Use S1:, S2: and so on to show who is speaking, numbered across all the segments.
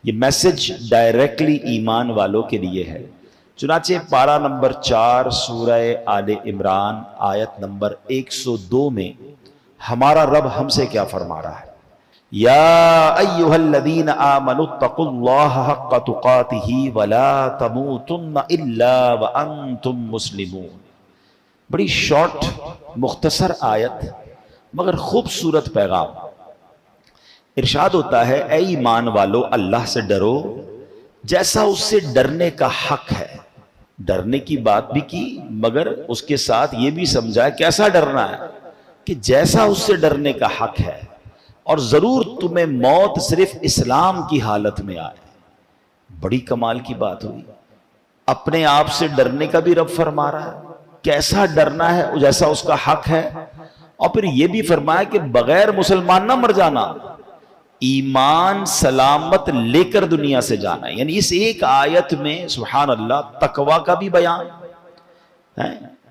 S1: یہ message directly ایمان والوں کے لیے ہے۔ چنانچہ پارہ نمبر 4 سورہ آل عمران آیت نمبر 102 میں ہمارا رب ہم سے کیا فرما رہا ہے؟ یا ایھا الذین آمنوا اتقوا اللہ حق تقاتہ ولا تموتن الا وانتم مسلمون۔ بڑی شارٹ مختصر آیت مگر خوبصورت پیغام۔ ارشاد ہوتا ہے اے ایمان والو اللہ سے ڈرو جیسا اس سے ڈرنے کا حق ہے۔ ڈرنے کی بات بھی کی مگر اس کے ساتھ یہ بھی سمجھا کیسا ڈرنا ہے کہ جیسا اس سے ڈرنے کا حق ہے، اور ضرور تمہیں موت صرف اسلام کی حالت میں آئے۔ بڑی کمال کی بات ہوئی، اپنے آپ سے ڈرنے کا بھی رب فرما رہا ہے کیسا ڈرنا ہے جیسا اس کا حق ہے، اور پھر یہ بھی فرمایا کہ بغیر مسلمان نہ مر جانا، ایمان سلامت لے کر دنیا سے جانا۔ یعنی اس ایک آیت میں سبحان اللہ تقوی کا بھی بیان ہے،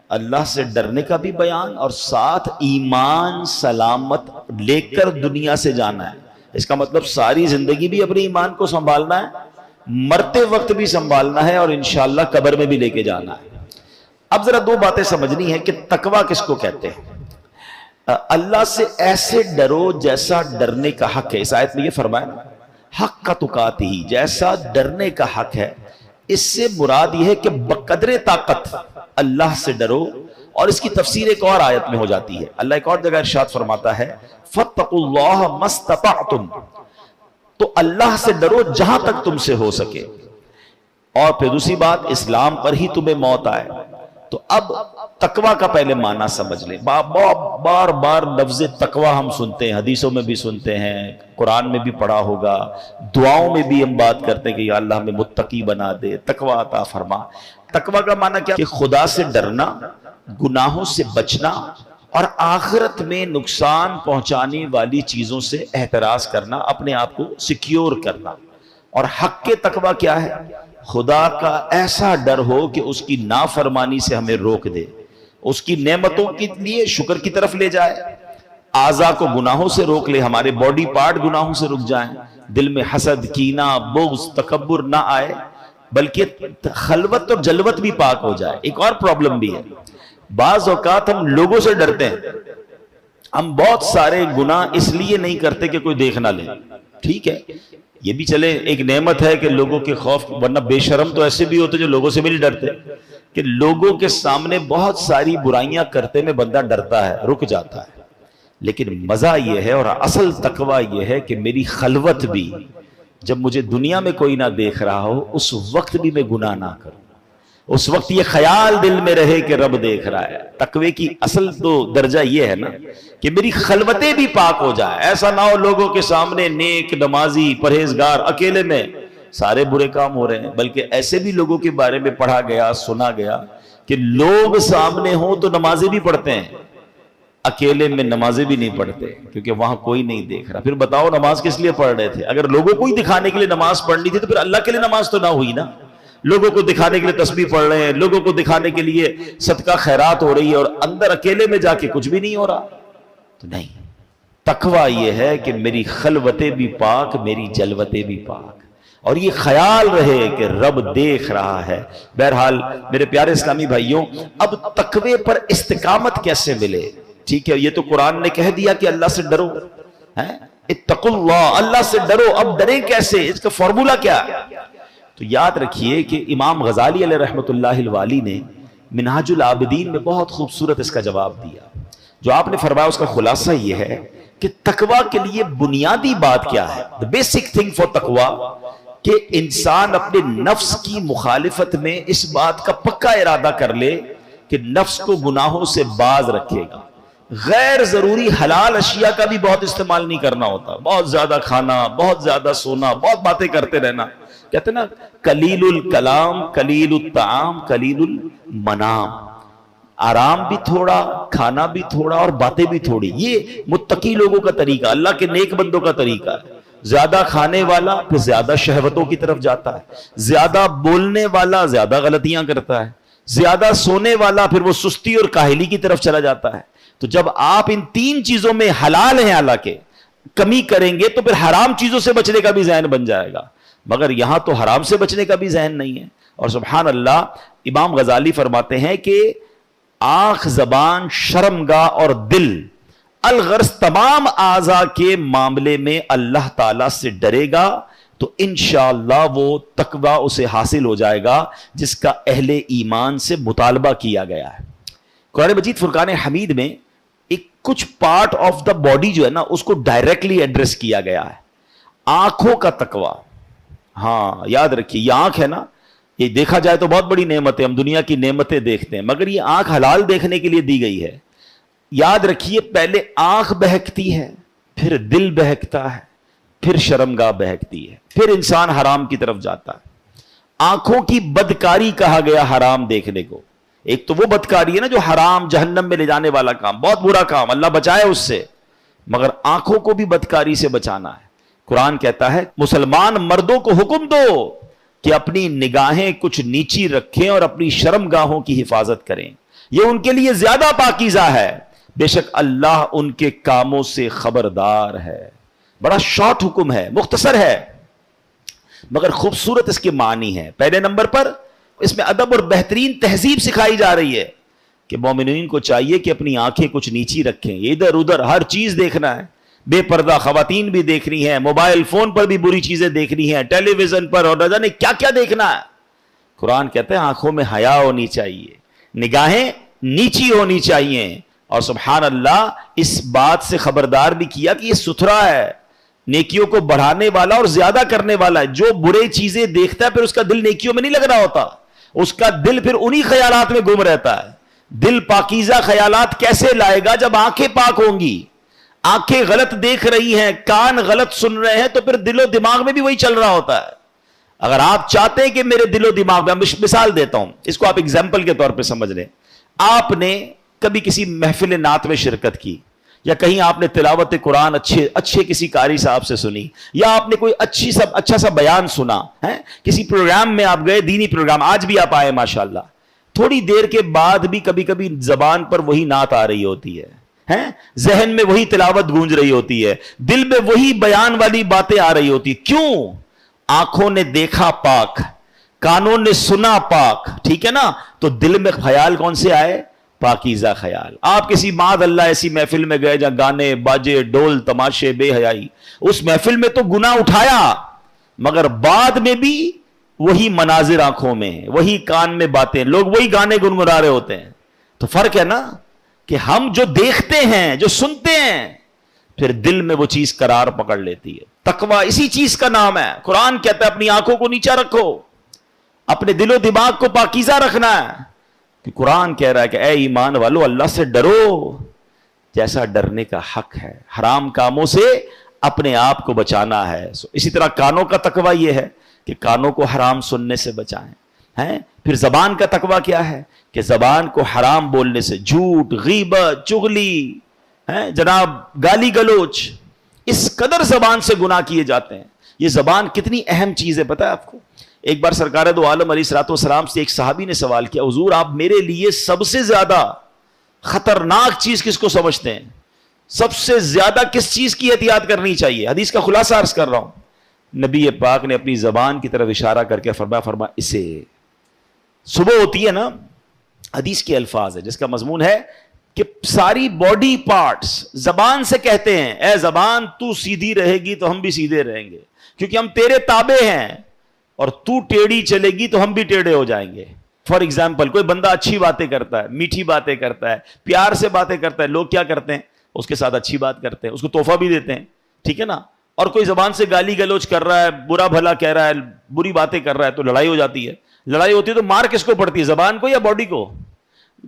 S1: اللہ سے ڈرنے کا بھی بیان، اور ساتھ ایمان سلامت لے کر دنیا سے جانا ہے۔ اس کا مطلب ساری زندگی بھی اپنے ایمان کو سنبھالنا ہے، مرتے وقت بھی سنبھالنا ہے، اور انشاءاللہ قبر میں بھی لے کے جانا ہے۔ اب ذرا دو باتیں سمجھنی ہے کہ تقوی کس کو کہتے ہیں۔ اللہ سے ایسے ڈرو جیسا ڈرنے کا حق ہے۔ اس آیت میں یہ فرمایا حق کا تقاتہ ہی، جیسا ڈرنے کا حق ہے۔ اس سے مراد یہ ہے کہ بقدر طاقت اللہ سے ڈرو، اور اس کی تفسیر ایک اور آیت میں ہو جاتی ہے۔ اللہ ایک اور جگہ ارشاد فرماتا ہے فاتقوا اللہ ما استطعتم، تو اللہ سے ڈرو جہاں تک تم سے ہو سکے۔ اور پھر دوسری بات اسلام پر ہی تمہیں موت آئے۔ تو اب تقوی کا پہلے معنی سمجھ لیں۔ بار بار لفظ تقوی ہم سنتے ہیں، حدیثوں میں بھی سنتے ہیں، قرآن میں بھی پڑھا ہوگا، دعاؤں میں بھی ہم بات کرتے ہیں کہ یا اللہ ہمیں متقی بنا دے، تقوی عطا فرما۔ تقوی کا معنی کیا کہ خدا سے ڈرنا، گناہوں سے بچنا، اور آخرت میں نقصان پہنچانے والی چیزوں سے احتراز کرنا، اپنے آپ کو سیکیور کرنا۔ اور حق کے تقوی کیا ہے؟ خدا کا ایسا ڈر ہو کہ اس کی نافرمانی سے ہمیں روک دے، اس کی نعمتوں کے لیے شکر کی طرف لے جائے، اعضاء کو گناہوں سے روک لے، ہمارے باڈی پارٹ گناہوں سے رک جائیں، دل میں حسد، کینہ، بغض، تکبر نہ آئے، بلکہ خلوت اور جلوت بھی پاک ہو جائے۔ ایک اور پرابلم بھی ہے، بعض اوقات ہم لوگوں سے ڈرتے ہیں، ہم بہت سارے گناہ اس لیے نہیں کرتے کہ کوئی دیکھ نہ لے۔ ٹھیک ہے، یہ بھی چلے ایک نعمت ہے کہ لوگوں کے خوف، ورنہ بے شرم تو ایسے بھی ہوتے جو لوگوں سے بھی نہیں ڈرتے، کہ لوگوں کے سامنے بہت ساری برائیاں کرتے میں بندہ ڈرتا ہے، رک جاتا ہے۔ لیکن مزہ یہ ہے اور اصل تقوی یہ ہے کہ میری خلوت بھی، جب مجھے دنیا میں کوئی نہ دیکھ رہا ہو، اس وقت بھی میں گناہ نہ کروں، اس وقت یہ خیال دل میں رہے کہ رب دیکھ رہا ہے۔ تقوی کی اصل تو درجہ یہ ہے نا کہ میری خلوتیں بھی پاک ہو جائیں، ایسا نہ ہو لوگوں کے سامنے نیک، نمازی، پرہیزگار، اکیلے میں سارے برے کام ہو رہے ہیں۔ بلکہ ایسے بھی لوگوں کے بارے میں پڑھا گیا، سنا گیا کہ لوگ سامنے ہوں تو نمازیں بھی پڑھتے ہیں، اکیلے میں نمازیں بھی نہیں پڑھتے کیونکہ وہاں کوئی نہیں دیکھ رہا۔ پھر بتاؤ نماز کس لیے پڑھ رہے تھے؟ اگر لوگوں کو ہی دکھانے کے لیے نماز پڑھنی تھی تو پھر اللہ کے لیے نماز تو نہ ہوئی نا۔ لوگوں کو دکھانے کے لیے تسبیح پڑھ رہے ہیں، لوگوں کو دکھانے کے لیے صدقہ خیرات ہو رہی ہے، اور اندر اکیلے میں جا کے کچھ بھی نہیں ہو رہا تو نہیں۔ تقوی یہ ہے کہ میری خلوتیں بھی پاک، میری جلوتیں بھی پاک، اور یہ خیال رہے کہ رب دیکھ رہا ہے۔ بہرحال میرے پیارے اسلامی بھائیوں، اب تقوی پر استقامت کیسے ملے؟ ٹھیک ہے، یہ تو قرآن نے کہہ دیا کہ اللہ سے ڈرو، اتقوا اللہ، اللہ سے ڈرو۔ اب ڈریں کیسے؟ اس کا فارمولا کیا ہے؟ تو یاد رکھیے کہ امام غزالی علیہ رحمۃ اللہ الوالی نے منہاج العابدین میں بہت خوبصورت اس کا جواب دیا۔ جو آپ نے فرمایا اس کا خلاصہ یہ ہے کہ تقوی کے لیے بنیادی بات کیا ہے؟ the basic thing for تقوی، کہ انسان اپنے نفس کی مخالفت میں اس بات کا پکا ارادہ کر لے کہ نفس کو گناہوں سے باز رکھے گا۔ غیر ضروری حلال اشیاء کا بھی بہت استعمال نہیں کرنا ہوتا، بہت زیادہ کھانا، بہت زیادہ سونا، بہت باتیں کرتے رہنا۔ کہتے ہیں نا قلیل الکلام قلیل الطعام قلیل المنام، آرام بھی تھوڑا، کھانا بھی تھوڑا، اور باتیں بھی تھوڑی۔ یہ متقی لوگوں کا طریقہ، اللہ کے نیک بندوں کا طریقہ ہے۔ زیادہ کھانے والا پھر زیادہ شہوتوں کی طرف جاتا ہے، زیادہ بولنے والا زیادہ غلطیاں کرتا ہے، زیادہ سونے والا پھر وہ سستی اور کاہلی کی طرف چلا جاتا ہے۔ تو جب آپ ان تین چیزوں میں حلال ہیں حالانکہ کمی کریں گے تو پھر حرام چیزوں سے بچنے کا بھی ذہن بن جائے گا۔ مگر یہاں تو حرام سے بچنے کا بھی ذہن نہیں ہے. اور سبحان اللہ, امام غزالی فرماتے ہیں کہ آنکھ, زبان, شرمگاہ اور دل, الغرض تمام اعضاء کے معاملے میں اللہ تعالیٰ سے ڈرے گا تو انشاءاللہ وہ تقویٰ اسے حاصل ہو جائے گا جس کا اہل ایمان سے مطالبہ کیا گیا ہے. قرآن مجید فرقان حمید میں ایک کچھ پارٹ آف دا باڈی جو ہے نا اس کو ڈائریکٹلی ایڈریس کیا گیا ہے. آنکھوں کا تقویٰ, ہاں یاد رکھیے, یہ آنکھ ہے نا, یہ دیکھا جائے تو بہت بڑی نعمت ہے, ہم دنیا کی نعمتیں دیکھتے ہیں, مگر یہ آنکھ حلال دیکھنے کے لیے دی گئی ہے. یاد رکھیے پہلے آنکھ بہکتی ہے, پھر دل بہکتا ہے, پھر شرمگاہ بہکتی ہے, پھر انسان حرام کی طرف جاتا ہے. آنکھوں کی بدکاری کہا گیا حرام دیکھنے کو. ایک تو وہ بدکاری ہے نا جو حرام جہنم میں لے جانے والا کام, بہت برا کام, اللہ بچائے اس سے, مگر آنکھوں کو بھی بدکاری سے بچانا ہے. قرآن کہتا ہے مسلمان مردوں کو حکم دو کہ اپنی نگاہیں کچھ نیچی رکھیں اور اپنی شرمگاہوں کی حفاظت کریں, یہ ان کے لیے زیادہ پاکیزہ ہے, بے شک اللہ ان کے کاموں سے خبردار ہے. بڑا شارٹ حکم ہے, مختصر ہے, مگر خوبصورت اس کے معنی ہے. پہلے نمبر پر اس میں ادب اور بہترین تہذیب سکھائی جا رہی ہے کہ مومنین کو چاہیے کہ اپنی آنکھیں کچھ نیچی رکھیں, ادھر ادھر ہر چیز دیکھنا ہے, بے پردہ خواتین بھی دیکھنی ہے, موبائل فون پر بھی بری چیزیں دیکھنی ہیں, ٹیلی ویژن پر اور نہ جانے کیا کیا دیکھنا ہے. قرآن کہتے ہیں آنکھوں میں حیا ہونی چاہیے, نگاہیں نیچی ہونی چاہیے, اور سبحان اللہ اس بات سے خبردار بھی کیا کہ یہ ستھرا ہے, نیکیوں کو بڑھانے والا اور زیادہ کرنے والا ہے. جو برے چیزیں دیکھتا ہے پھر اس کا دل نیکیوں میں نہیں لگ رہا ہوتا, اس کا دل پھر انہی خیالات میں گم رہتا ہے. دل پاکیزہ خیالات کیسے لائے گا جب آنکھیں پاک ہوں گی؟ آنکھیں غلط دیکھ رہی ہیں, کان غلط سن رہے ہیں, تو پھر دل و دماغ میں بھی وہی چل رہا ہوتا ہے. اگر آپ چاہتے ہیں کہ میرے دل و دماغ میں, مثال دیتا ہوں, اس کو آپ ایگزامپل کے طور پہ سمجھ لیں. آپ نے کبھی کسی محفل نعت میں شرکت کی, یا کہیں آپ نے تلاوت قرآن اچھے کسی قاری صاحب سے سنی, یا آپ نے کوئی اچھا سا بیان سنا ہے, کسی پروگرام میں آپ گئے, دینی پروگرام, آج بھی آپ آئے ماشاءاللہ, تھوڑی دیر کے بعد بھی کبھی کبھی زبان پر وہی نعت آ رہی ہوتی ہے, ذہن میں وہی تلاوت گونج رہی ہوتی ہے, دل میں وہی بیان والی باتیں آ رہی ہوتی. کیوں؟ آنکھوں نے دیکھا پاک, کانوں نے سنا پاک, ٹھیک ہے نا, تو دل میں خیال کون سے آئے؟ پاکیزہ خیال. آپ کسی معاذ اللہ ایسی محفل میں گئے جہاں گانے باجے ڈول تماشے بے حیائی, اس محفل میں تو گناہ اٹھایا, مگر بعد میں بھی وہی مناظر آنکھوں میں, وہی کان میں باتیں, لوگ وہی گانے گنگنا رہے ہوتے ہیں. تو فرق ہے نا کہ ہم جو دیکھتے ہیں, جو سنتے ہیں, پھر دل میں وہ چیز قرار پکڑ لیتی ہے. تقویٰ اسی چیز کا نام ہے. قرآن کہتا ہے اپنی آنکھوں کو نیچا رکھو, اپنے دل و دماغ کو پاکیزہ رکھنا ہے. کہ قرآن کہہ رہا ہے کہ اے ایمان والو اللہ سے ڈرو جیسا ڈرنے کا حق ہے, حرام کاموں سے اپنے آپ کو بچانا ہے. اسی طرح کانوں کا تقویٰ یہ ہے کہ کانوں کو حرام سننے سے بچائیں. پھر زبان کا تقویٰ کیا ہے کہ زبان کو حرام بولنے سے, جھوٹ, غیبت, چغلی, جناب گالی گلوچ, اس قدر زبان سے گناہ کیے جاتے ہیں. یہ زبان کتنی اہم چیز ہے پتہ ہے آپ کو؟ ایک بار سرکار دو عالم علیہ الصلوۃ والسلام سے ایک صحابی نے سوال کیا, حضور آپ میرے لیے سب سے زیادہ خطرناک چیز کس کو سمجھتے ہیں؟ سب سے زیادہ کس چیز کی احتیاط کرنی چاہیے؟ حدیث کا خلاصہ عرض کر رہا ہوں. نبی پاک نے اپنی زبان کی طرف اشارہ کر کے فرمایا اسے, صبح ہوتی ہے نا, حدیث کے الفاظ ہے جس کا مضمون ہے کہ ساری باڈی پارٹس زبان سے کہتے ہیں اے زبان تو سیدھی رہے گی تو ہم بھی سیدھے رہیں گے, کیونکہ ہم تیرے تابع ہیں, اور تو ٹیڑھی چلے گی تو ہم بھی ٹیڑھے ہو جائیں گے. فار ایگزامپل کوئی بندہ اچھی باتیں کرتا ہے, میٹھی باتیں کرتا ہے, پیار سے باتیں کرتا ہے, لوگ کیا کرتے ہیں؟ اس کے ساتھ اچھی بات کرتے ہیں, اس کو تحفہ بھی دیتے ہیں, ٹھیک ہے نا. اور کوئی زبان سے گالی گلوچ کر رہا ہے, برا بھلا کہہ رہا ہے, بری باتیں کر رہا ہے, تو لڑائی ہو جاتی ہے. لڑائی ہوتی ہے تو مار کس کو پڑتی ہے؟ زبان کو یا باڈی کو؟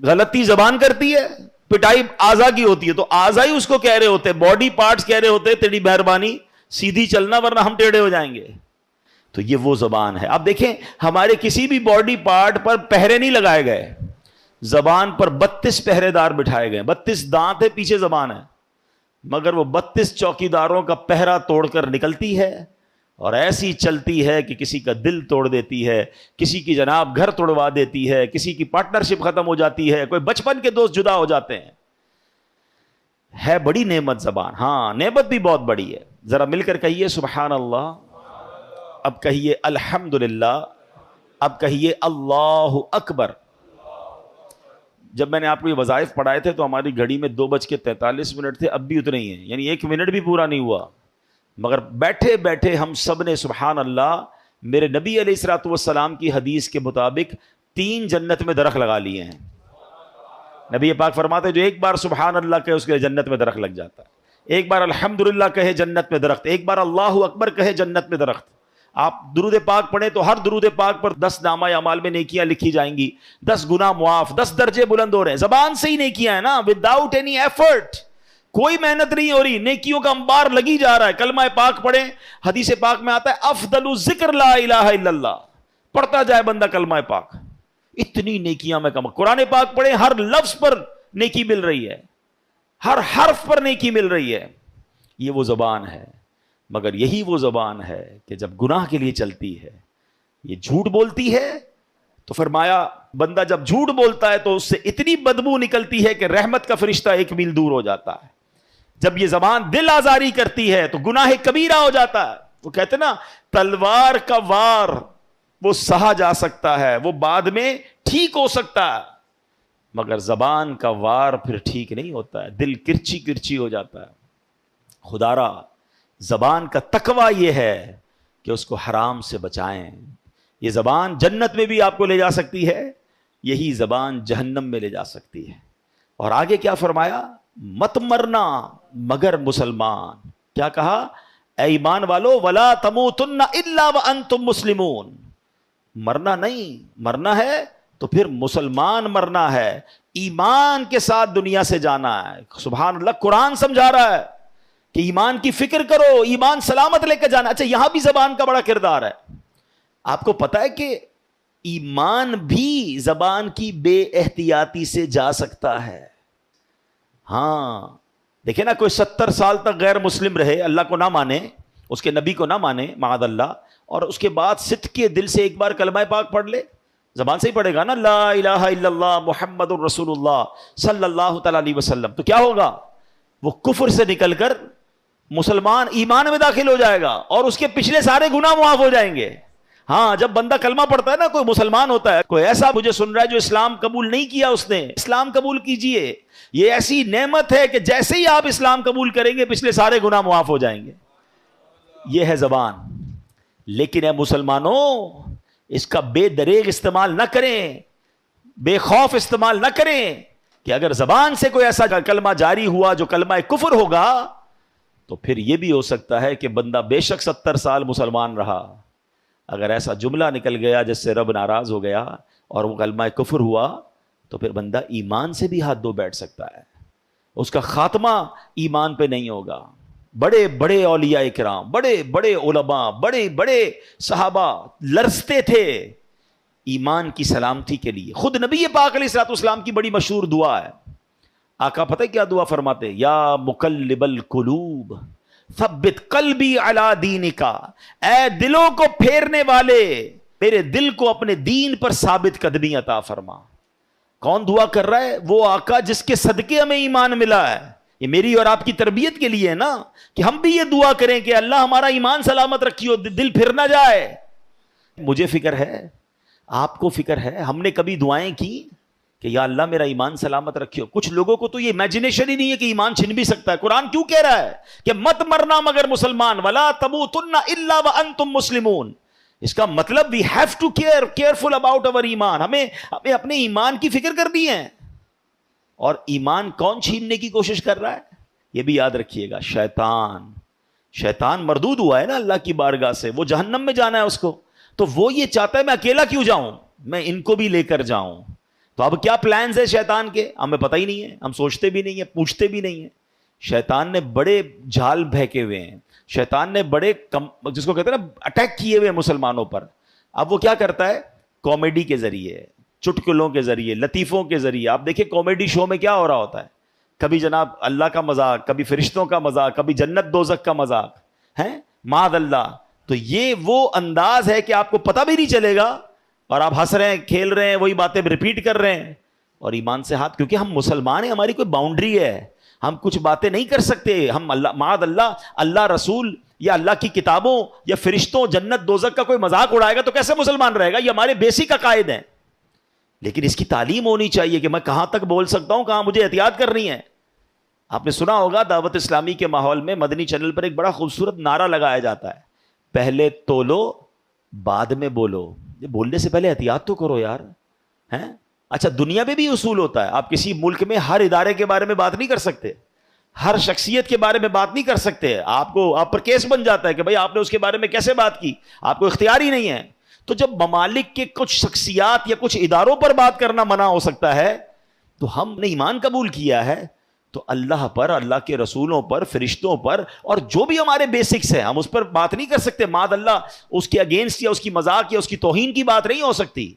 S1: غلطی زبان کرتی ہے, پٹائی اعضاء کی ہوتی ہے, تو اعضاء ہی اس کو کہہ رہے ہوتے ہیں, باڈی پارٹس کہہ رہے ہوتے ہیں تیری مہربانی سیدھی چلنا ورنہ ہم ٹیڑھے ہو جائیں گے. تو یہ وہ زبان ہے. آپ دیکھیں ہمارے کسی بھی باڈی پارٹ پر پہرے نہیں لگائے گئے, زبان پر 32 پہرے دار بٹھائے گئے. 32 دانت ہے, پیچھے زبان ہے, مگر وہ 32 چوکیداروں کا پہرا توڑ کر نکلتی ہے اور ایسی چلتی ہے کہ کسی کا دل توڑ دیتی ہے, کسی کی جناب گھر توڑوا دیتی ہے, کسی کی پارٹنرشپ ختم ہو جاتی ہے, کوئی بچپن کے دوست جدا ہو جاتے ہیں. ہے بڑی نعمت زبان, ہاں نعمت بھی بہت بڑی ہے. ذرا مل کر کہیے سبحان اللہ. اب کہیے الحمدللہ، اب کہیے اللہ اکبر۔ جب میں نے آپ کو یہ وظائف پڑھائے تھے تو ہماری گھڑی میں 2:43 تھے، اب بھی اتنے ہی ہیں، یعنی 1 منٹ بھی پورا نہیں ہوا، مگر بیٹھے بیٹھے ہم سب نے سبحان اللہ میرے نبی علیہ الصلوۃ والسلام کی حدیث کے مطابق 3 جنت میں درخت لگا لیے ہیں۔ نبی پاک فرماتے جو ایک بار سبحان اللہ کہے اس کے جنت میں درخت لگ جاتا ہے، ایک بار الحمدللہ کہے جنت میں درخت، ایک بار اللہ اکبر کہے جنت میں درخت۔ آپ درود پاک پڑھیں تو ہر درود پاک پر 10 نامہ اعمال میں نیکیاں لکھی جائیں گی، 10 گناہ معاف، 10 درجے بلند ہو رہے ہیں، زبان سے ہی نیکیاں ہیں نا، وداؤٹ اینی ایفرٹ، کوئی محنت نہیں ہو رہی، نیکیوں کا انبار لگی جا رہا ہے۔ کلمہ پاک پڑھیں، حدیث پاک میں آتا ہے افضل الذکر لا الہ الا اللہ، پڑھتا جائے بندہ کلمہ پاک، اتنی نیکیاں میں کم۔ قرآن پاک پڑھیں، ہر لفظ پر نیکی مل رہی ہے، ہر حرف پر نیکی مل رہی ہے۔ یہ وہ زبان ہے، مگر یہی وہ زبان ہے کہ جب گناہ کے لیے چلتی ہے، یہ جھوٹ بولتی ہے، تو فرمایا بندہ جب جھوٹ بولتا ہے تو اس سے اتنی بدبو نکلتی ہے کہ رحمت کا فرشتہ 1 میل دور ہو جاتا ہے۔ جب یہ زبان دل آزاری کرتی ہے تو گناہ کبیرہ ہو جاتا ہے۔ وہ کہتے نا تلوار کا وار وہ سہا جا سکتا ہے، وہ بعد میں ٹھیک ہو سکتا ہے، مگر زبان کا وار پھر ٹھیک نہیں ہوتا ہے، دل کرچی کرچی ہو جاتا ہے۔ خدا را زبان کا تقویٰ یہ ہے کہ اس کو حرام سے بچائیں۔ یہ زبان جنت میں بھی آپ کو لے جا سکتی ہے، یہی زبان جہنم میں لے جا سکتی ہے۔ اور آگے کیا فرمایا؟ مت مرنا مگر مسلمان۔ کیا کہا؟ اے ایمان والو ولا تموتن الا وانتم مسلمون، مرنا نہیں، مرنا ہے تو پھر مسلمان مرنا ہے، ایمان کے ساتھ دنیا سے جانا ہے۔ سبحان اللہ، قرآن سمجھا رہا ہے کہ ایمان کی فکر کرو، ایمان سلامت لے کے جانا۔ اچھا یہاں بھی زبان کا بڑا کردار ہے۔ آپ کو پتا ہے کہ ایمان بھی زبان کی بے احتیاطی سے جا سکتا ہے۔ ہاں دیکھیں نا، کوئی 70 سال تک غیر مسلم رہے، اللہ کو نہ مانے، اس کے نبی کو نہ مانے معاذ اللہ، اور اس کے بعد صدق کے دل سے ایک بار کلمہ پاک پڑھ لے، زبان سے ہی پڑھے گا نا، لا الہ الا اللہ محمد الرسول اللہ صلی اللہ تعالی علیہ وسلم، تو کیا ہوگا؟ وہ کفر سے نکل کر مسلمان ایمان میں داخل ہو جائے گا اور اس کے پچھلے سارے گناہ معاف ہو جائیں گے۔ ہاں جب بندہ کلمہ پڑھتا ہے نا، کوئی مسلمان ہوتا ہے، کوئی ایسا مجھے سن رہا ہے جو اسلام قبول نہیں کیا، اس نے اسلام قبول کیجئے، یہ ایسی نعمت ہے کہ جیسے ہی آپ اسلام قبول کریں گے پچھلے سارے گناہ معاف ہو جائیں گے۔ یہ ہے زبان۔ لیکن اے مسلمانوں، اس کا بے دریغ استعمال نہ کریں، بے خوف استعمال نہ کریں، کہ اگر زبان سے کوئی ایسا کلمہ جاری ہوا جو کلمہ کفر ہوگا تو پھر یہ بھی ہو سکتا ہے کہ بندہ بے شک 70 سال مسلمان رہا، اگر ایسا جملہ نکل گیا جس سے رب ناراض ہو گیا اور وہ کلمہ کفر ہوا تو پھر بندہ ایمان سے بھی ہاتھ دھو بیٹھ سکتا ہے، اس کا خاتمہ ایمان پہ نہیں ہوگا۔ بڑے بڑے اولیاء کرام، بڑے بڑے علماء، بڑے بڑے صحابہ لرزتے تھے ایمان کی سلامتی کے لیے۔ خود نبی پاک علیہ الصلوۃ والسلام کی بڑی مشہور دعا ہے، آقا پتہ کیا دعا فرماتے؟ یا مقلب القلوب ثبت قلبی علی دینک، اے دلوں کو پھیرنے والے میرے دل کو اپنے دین پر ثابت قدمی عطا فرما۔ کون دعا کر رہا ہے؟ وہ آقا جس کے صدقے ہمیں ایمان ملا ہے۔ یہ میری اور آپ کی تربیت کے لیے ہے نا، کہ ہم بھی یہ دعا کریں کہ اللہ ہمارا ایمان سلامت رکھیو، دل پھر نہ جائے۔ مجھے فکر ہے، آپ کو فکر ہے، ہم نے کبھی دعائیں کی کہ یا اللہ میرا ایمان سلامت رکھیو؟ کچھ لوگوں کو تو یہ امیجنیشن ہی نہیں ہے کہ ایمان چھن بھی سکتا ہے۔ قرآن کیوں کہہ رہا ہے کہ مت مرنا مگر مسلمان، ولا تموتن الا وانتم مسلمون؟ اس کا مطلب we have to careful about our ایمان، ہمیں اپنے ایمان کی فکر کرنی ہے۔ اور ایمان کون چھیننے کی کوشش کر رہا ہے؟ یہ بھی یاد رکھیے گا، شیطان مردود ہوا ہے نا اللہ کی بارگاہ سے، وہ جہنم میں جانا ہے اس کو، تو وہ یہ چاہتا ہے میں اکیلا کیوں جاؤں، میں ان کو بھی لے کر جاؤں۔ تو اب کیا پلانز ہے شیطان کے؟ ہمیں پتہ ہی نہیں ہے، ہم سوچتے بھی نہیں ہیں، پوچھتے بھی نہیں ہیں۔ شیطان نے بڑے جھال بہکے ہوئے ہیں، شیطان نے بڑے جس کو کہتے ہیں نا اٹیک کیے ہوئے مسلمانوں پر۔ اب وہ کیا کرتا ہے؟ کامیڈی کے ذریعے، چٹکلوں کے ذریعے، لطیفوں کے ذریعے۔ آپ دیکھیں کامیڈی شو میں کیا ہو رہا ہوتا ہے، کبھی جناب اللہ کا مذاق، کبھی فرشتوں کا مذاق، کبھی جنت دوزخ کا مذاق ہے معاذ اللہ۔ تو یہ وہ انداز ہے کہ آپ کو پتہ بھی نہیں چلے گا اور آپ ہنس رہے ہیں، کھیل رہے ہیں، وہی باتیں ریپیٹ کر رہے ہیں، اور ایمان سے ہاتھ، کیونکہ ہم مسلمان ہیں، ہماری کوئی باؤنڈری ہے، ہم کچھ باتیں نہیں کر سکتے، ہم اللہ معاذ اللہ، اللہ رسول یا اللہ کی کتابوں یا فرشتوں جنت دوزخ کا کوئی مذاق اڑائے گا تو کیسے مسلمان رہے گا؟ یہ ہمارے بیسک عقائد ہیں. لیکن اس کی تعلیم ہونی چاہیے کہ میں کہاں تک بول سکتا ہوں, کہاں مجھے احتیاط کرنی ہے. آپ نے سنا ہوگا دعوت اسلامی کے ماحول میں مدنی چینل پر ایک بڑا خوبصورت نعرہ لگایا جاتا ہے, پہلے تولو بعد میں بولو. یہ بولنے سے پہلے احتیاط تو کرو یار. ہیں اچھا, دنیا میں بھی اصول ہوتا ہے. آپ کسی ملک میں ہر ادارے کے بارے میں بات نہیں کر سکتے, ہر شخصیت کے بارے میں بات نہیں کر سکتے. آپ پر کیس بن جاتا ہے کہ بھائی آپ نے اس کے بارے میں کیسے بات کی, آپ کو اختیار ہی نہیں ہے. تو جب ممالک کے کچھ شخصیات یا کچھ اداروں پر بات کرنا منع ہو سکتا ہے, تو ہم نے ایمان قبول کیا ہے تو اللہ پر, اللہ کے رسولوں پر, فرشتوں پر, اور جو بھی ہمارے بیسکس ہیں ہم اس پر بات نہیں کر سکتے. معاذ اللہ اس کے اگینسٹ یا اس کی مذاق یا اس کی توہین کی بات نہیں ہو سکتی.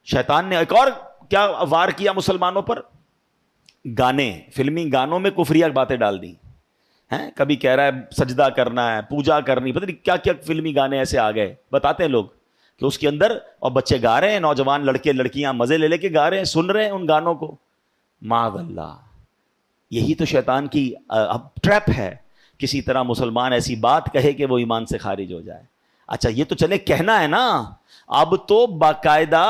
S1: شیطان نے ایک اور کیا وار کیا مسلمانوں پر, گانے, فلمی گانوں میں کفریہ باتیں ڈال دی ہیں. کبھی کہہ رہا ہے سجدہ کرنا ہے, پوجا کرنی, پتہ نہیں کیا کیا فلمی گانے ایسے آ گئے. بتاتے ہیں لوگ کہ اس کے اندر, اور بچے گا رہے ہیں, نوجوان لڑکے لڑکیاں مزے لے لے کے گا رہے ہیں, سن رہے ہیں ان گانوں کو. معاذ اللہ, یہی تو شیطان کی ٹریپ ہے. کسی طرح مسلمان ایسی بات کہے کہ وہ ایمان سے خارج ہو جائے. اچھا یہ تو چلے کہنا ہے نا, اب تو باقاعدہ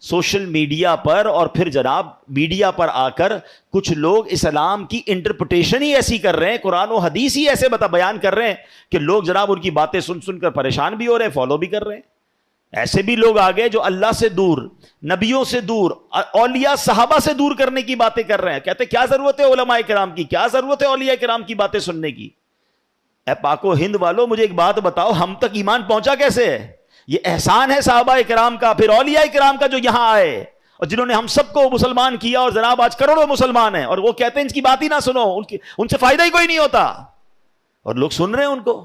S1: سوشل میڈیا پر اور پھر جناب میڈیا پر آ کر کچھ لوگ اسلام کی انٹرپریٹیشن ہی ایسی کر رہے ہیں, قرآن و حدیث ہی ایسے بیان کر رہے ہیں کہ لوگ جناب ان کی باتیں سن سن کر پریشان بھی ہو رہے ہیں, فالو بھی کر رہے ہیں. ایسے بھی لوگ آ گئے جو اللہ سے دور, نبیوں سے دور, اولیاء صحابہ سے دور کرنے کی باتیں کر رہے ہیں. کہتے کیا ضرورت ہے علماء کرام کی, کیا ضرورت ہے اولیاء کرام کی باتیں سننے کی. اے پاک و ہند والو, مجھے ایک بات بتاؤ, ہم تک ایمان پہنچا کیسے ہے؟ یہ احسان ہے صحابہ کرام کا, پھر اولیاء کرام کا جو یہاں آئے اور جنہوں نے ہم سب کو مسلمان کیا, اور جناب آج کروڑوں مسلمان ہیں, اور وہ کہتے ہیں ان کی بات ہی نہ سنو, ان سے فائدہ ہی کوئی نہیں ہوتا, اور لوگ سن رہے ہیں ان کو.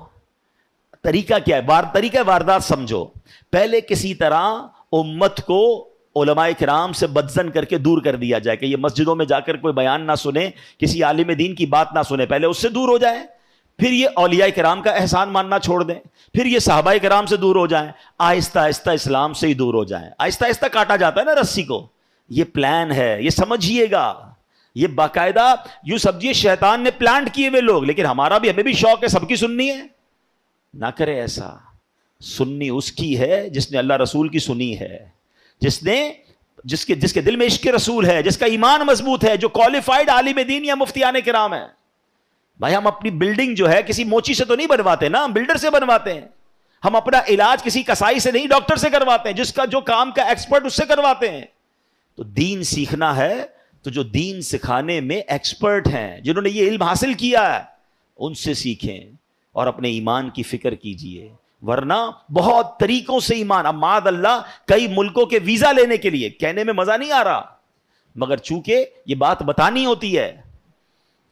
S1: طریقہ کیا ہے؟ طریقہ واردات سمجھو. پہلے کسی طرح امت کو علماء کرام سے بدزن کر کے دور کر دیا جائے کہ یہ مسجدوں میں جا کر کوئی بیان نہ سنے, کسی عالم دین کی بات نہ سنے, پہلے اس سے دور ہو جائیں. پھر یہ اولیاء کرام کا احسان ماننا چھوڑ دیں, پھر یہ صحابہ کرام سے دور ہو جائیں, آہستہ آہستہ اسلام سے ہی دور ہو جائیں. آہستہ آہستہ کاٹا جاتا ہے نا رسی کو. یہ پلان ہے, یہ سمجھیے گا. یہ باقاعدہ یوں سمجھیے شیطان نے پلانٹ کیے ہوئے لوگ. لیکن ہمیں بھی شوق ہے سب کی سننی ہے. نہ کرے ایسا. سننی اس کی ہے جس نے اللہ رسول کی سنی ہے, جس کے دل میں عشق رسول ہے, جس کا ایمان مضبوط ہے, جو کوالیفائڈ عالم دین یا مفتیان کرام ہے. بھائی ہم اپنی بلڈنگ جو ہے کسی موچی سے تو نہیں بنواتے نا, ہم بلڈر سے بنواتے ہیں. ہم اپنا علاج کسی کسائی سے نہیں, ڈاکٹر سے کرواتے ہیں, جس کا جو کام کا ایکسپرٹ اس سے کرواتے ہیں. تو دین سیکھنا ہے تو جو دین سکھانے میں ایکسپرٹ ہیں, جنہوں نے یہ علم حاصل کیا ہے, ان سے سیکھیں اور اپنے ایمان کی فکر کیجئے. ورنہ بہت طریقوں سے ایمان, اب معاذ اللہ کئی ملکوں کے ویزا لینے کے لیے, کہنے میں مزہ نہیں آ رہا, مگر چونکہ یہ بات بتانی ہوتی ہے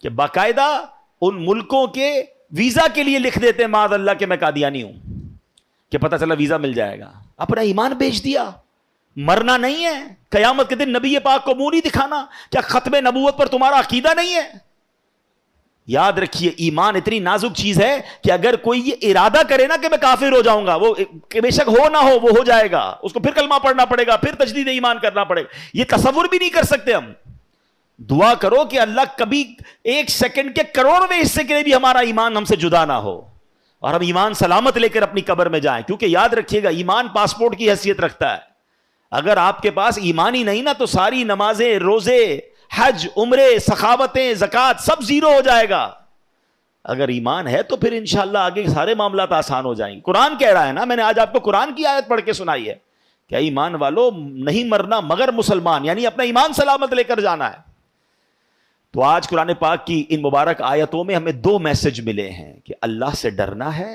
S1: کہ باقاعدہ ان ملکوں کے ویزا کے لیے لکھ دیتے ہیں معاذ اللہ کہ میں قادیانی ہوں, کہ پتہ چلا ویزا مل جائے گا. اپنا ایمان بیچ دیا. مرنا نہیں ہے, قیامت کے دن نبی پاک کو منہ نہیں دکھانا. کیا ختم نبوت پر تمہارا عقیدہ نہیں ہے؟ یاد رکھیے ایمان اتنی نازک چیز ہے کہ اگر کوئی یہ ارادہ کرے نا کہ میں کافر ہو جاؤں گا, وہ بے شک ہو نہ ہو وہ ہو جائے گا. اس کو پھر کلمہ پڑھنا پڑے گا, پھر تجدید ایمان کرنا پڑے گا. یہ تصور بھی نہیں کر سکتے ہم. دعا کرو کہ اللہ کبھی ایک سیکنڈ کے کروڑویں حصے کے لیے بھی ہمارا ایمان ہم سے جدا نہ ہو, اور ہم ایمان سلامت لے کر اپنی قبر میں جائیں. کیونکہ یاد رکھیے گا ایمان پاسپورٹ کی حیثیت رکھتا ہے. اگر آپ کے پاس ایمان ہی نہیں نا تو ساری نمازیں, روزے, حج, عمرے, سخاوتیں, زکوٰۃ سب زیرو ہو جائے گا. اگر ایمان ہے تو پھر انشاءاللہ آگے سارے معاملات آسان ہو جائیں گے. قرآن کہہ رہا ہے نا, میں نے آج آپ کو قرآن کی آیت پڑھ کے سنائی ہے, کیا ایمان والو نہیں مرنا مگر مسلمان, یعنی اپنا ایمان سلامت لے کر جانا ہے. تو آج قرآن پاک کی ان مبارک آیتوں میں ہمیں دو میسج ملے ہیں کہ اللہ سے ڈرنا ہے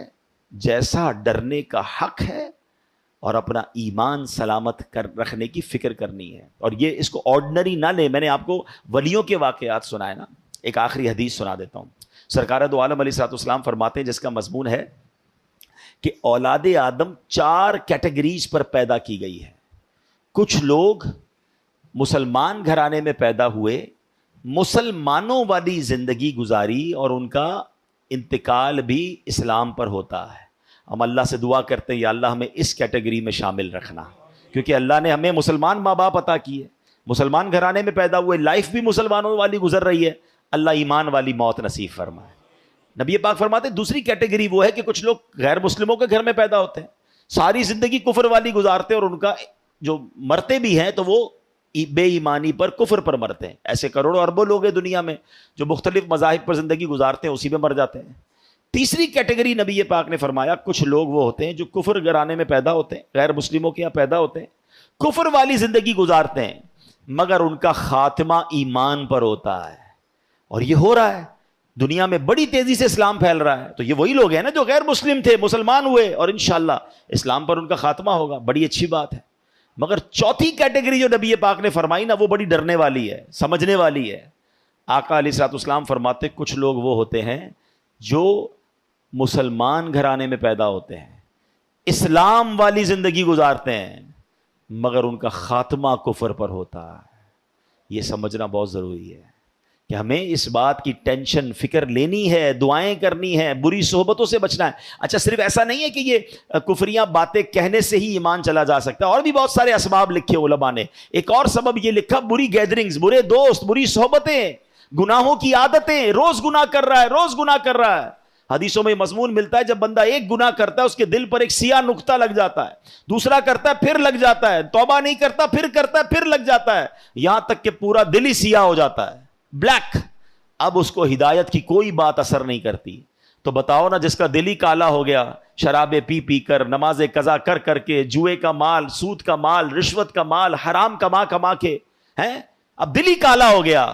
S1: جیسا ڈرنے کا حق ہے, اور اپنا ایمان سلامت رکھنے کی فکر کرنی ہے. اور یہ اس کو آرڈنری نہ لیں. میں نے آپ کو ولیوں کے واقعات سنائے نا, ایک آخری حدیث سنا دیتا ہوں. سرکار دو عالم علیہ الصلوۃ والسلام فرماتے ہیں, جس کا مضمون ہے کہ اولاد آدم 4 کیٹیگریز پر پیدا کی گئی ہے. کچھ لوگ مسلمان گھرانے میں پیدا ہوئے, مسلمانوں والی زندگی گزاری, اور ان کا انتقال بھی اسلام پر ہوتا ہے. ہم اللہ سے دعا کرتے ہیں یا اللہ ہمیں اس کیٹیگری میں شامل رکھنا, کیونکہ اللہ نے ہمیں مسلمان ماں باپ عطا کیے, مسلمان گھرانے میں پیدا ہوئے, لائف بھی مسلمانوں والی گزر رہی ہے. اللہ ایمان والی موت نصیب فرمائے. نبی پاک فرماتے ہیں دوسری کیٹیگری وہ ہے کہ کچھ لوگ غیر مسلموں کے گھر میں پیدا ہوتے ہیں، ساری زندگی کفر والی گزارتے ہیں، اور ان کا جو مرتے بھی ہیں تو وہ بے ایمانی پر، کفر پر مرتے ہیں. ایسے کروڑوں اربوں لوگ ہیں دنیا میں جو مختلف مذاہب پر زندگی گزارتے ہیں، اسی میں مر جاتے ہیں. تیسری کیٹیگری نبی پاک نے فرمایا کچھ لوگ وہ ہوتے ہیں جو کفر گھرانے میں پیدا ہوتے ہیں، غیر مسلموں کے یہاں پیدا ہوتے ہیں، کفر والی زندگی گزارتے ہیں، مگر ان کا خاتمہ ایمان پر ہوتا ہے. اور یہ ہو رہا ہے دنیا میں، بڑی تیزی سے اسلام پھیل رہا ہے. تو یہ وہی لوگ ہیں نا جو غیر مسلم تھے، مسلمان ہوئے، اور انشاءاللہ اسلام پر ان کا خاتمہ ہوگا. بڑی اچھی بات ہے. مگر چوتھی کیٹیگری جو نبی پاک نے فرمائی نا، وہ بڑی ڈرنے والی ہے، سمجھنے والی ہے. آقا علیہ الصلوۃ والسلام فرماتے کچھ لوگ وہ ہوتے ہیں جو مسلمان گھرانے میں پیدا ہوتے ہیں، اسلام والی زندگی گزارتے ہیں، مگر ان کا خاتمہ کفر پر ہوتا ہے. یہ سمجھنا بہت ضروری ہے کہ ہمیں اس بات کی ٹینشن، فکر لینی ہے، دعائیں کرنی ہے، بری صحبتوں سے بچنا ہے. اچھا صرف ایسا نہیں ہے کہ یہ کفریاں باتیں کہنے سے ہی ایمان چلا جا سکتا ہے، اور بھی بہت سارے اسباب لکھے علماء نے. ایک اور سبب یہ لکھا، بری گیدرنگز، برے دوست، بری صحبتیں، گناہوں کی عادتیں. روز گناہ کر رہا ہے، روز گناہ کر رہا ہے. حدیثوں میں مضمون ملتا ہے جب بندہ ایک گناہ کرتا ہے اس کے دل پر ایک سیاہ نقطہ لگ جاتا ہے، دوسرا کرتا ہے پھر لگ جاتا ہے، توبہ نہیں کرتا پھر کرتا ہے پھر لگ جاتا ہے، یہاں تک کہ پورا دل ہی سیاہ ہو جاتا ہے، بلیک. اب اس کو ہدایت کی کوئی بات اثر نہیں کرتی. تو بتاؤ نا، جس کا دل ہی کالا ہو گیا، شرابیں پی پی کر، نماز قضا کر کر کے، جوئے کا مال، سود کا مال، رشوت کا مال، حرام کما کما کے ہیں، اب دل ہی کالا ہو گیا.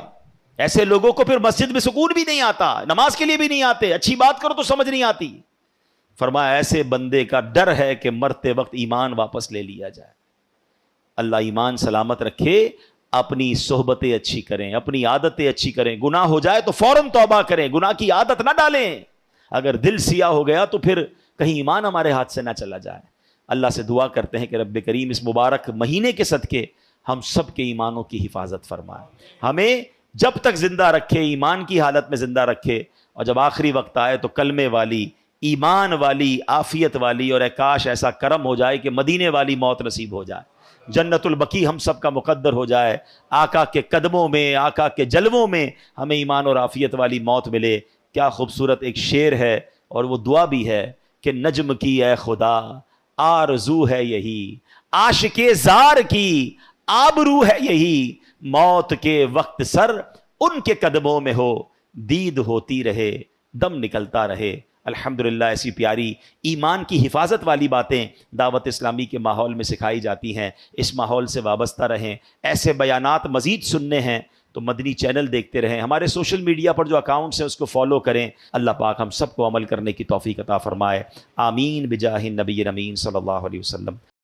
S1: ایسے لوگوں کو پھر مسجد میں سکون بھی نہیں آتا، نماز کے لیے بھی نہیں آتے، اچھی بات کرو تو سمجھ نہیں آتی. فرمایا ایسے بندے کا ڈر ہے کہ مرتے وقت ایمان واپس لے لیا جائے. اللہ ایمان سلامت رکھے. اپنی صحبتیں اچھی کریں، اپنی عادتیں اچھی کریں. گناہ ہو جائے تو فوراً توبہ کریں، گناہ کی عادت نہ ڈالیں. اگر دل سیاہ ہو گیا تو پھر کہیں ایمان ہمارے ہاتھ سے نہ چلا جائے. اللہ سے دعا کرتے ہیں کہ رب کریم اس مبارک مہینے کے صدقے ہم سب کے ایمانوں کی حفاظت فرمائے، ہمیں جب تک زندہ رکھے، ایمان کی حالت میں زندہ رکھے، اور جب آخری وقت آئے تو کلمے والی، ایمان والی، عافیت والی، اور کاش ایسا کرم ہو جائے کہ مدینے والی موت نصیب ہو جائے، جنت البقیع ہم سب کا مقدر ہو جائے، آقا کے قدموں میں، آقا کے جلووں میں ہمیں ایمان اور عافیت والی موت ملے. کیا خوبصورت ایک شعر ہے، اور وہ دعا بھی ہے کہ نجم کی اے خدا آرزو ہے یہی، عاشق زار کی آبرو ہے یہی، موت کے وقت سر ان کے قدموں میں ہو، دید ہوتی رہے، دم نکلتا رہے. الحمدللہ ایسی پیاری ایمان کی حفاظت والی باتیں دعوت اسلامی کے ماحول میں سکھائی جاتی ہیں. اس ماحول سے وابستہ رہیں. ایسے بیانات مزید سننے ہیں تو مدنی چینل دیکھتے رہیں. ہمارے سوشل میڈیا پر جو اکاؤنٹس ہیں اس کو فالو کریں. اللہ پاک ہم سب کو عمل کرنے کی توفیق عطا فرمائے. آمین بجاہ النبی الامین صلی اللہ علیہ وسلم.